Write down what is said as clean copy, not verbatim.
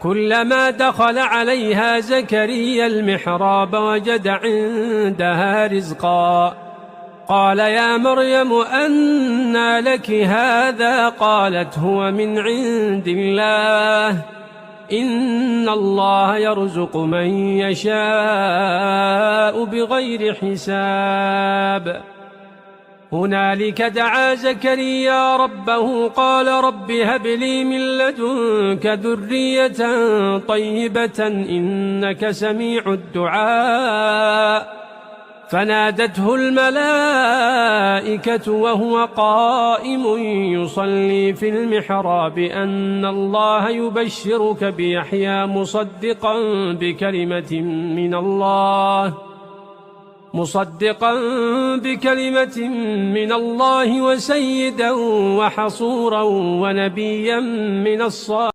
كلما دخل عليها زكريا المحراب وجد عندها رزقا قال يا مريم أنى لك هذا قالت هو من عند الله إن الله يرزق من يشاء بغير حساب هنالك دعا زكريا ربه قال رب هب لي من لدنك ذرية طيبة إنك سميع الدعاء فنادته الملائكة وهو قائم يصلي في المحراب أن الله يبشرك بيحيى مصدقا بكلمة من الله وسيدا وحصورا ونبيا من الصالحين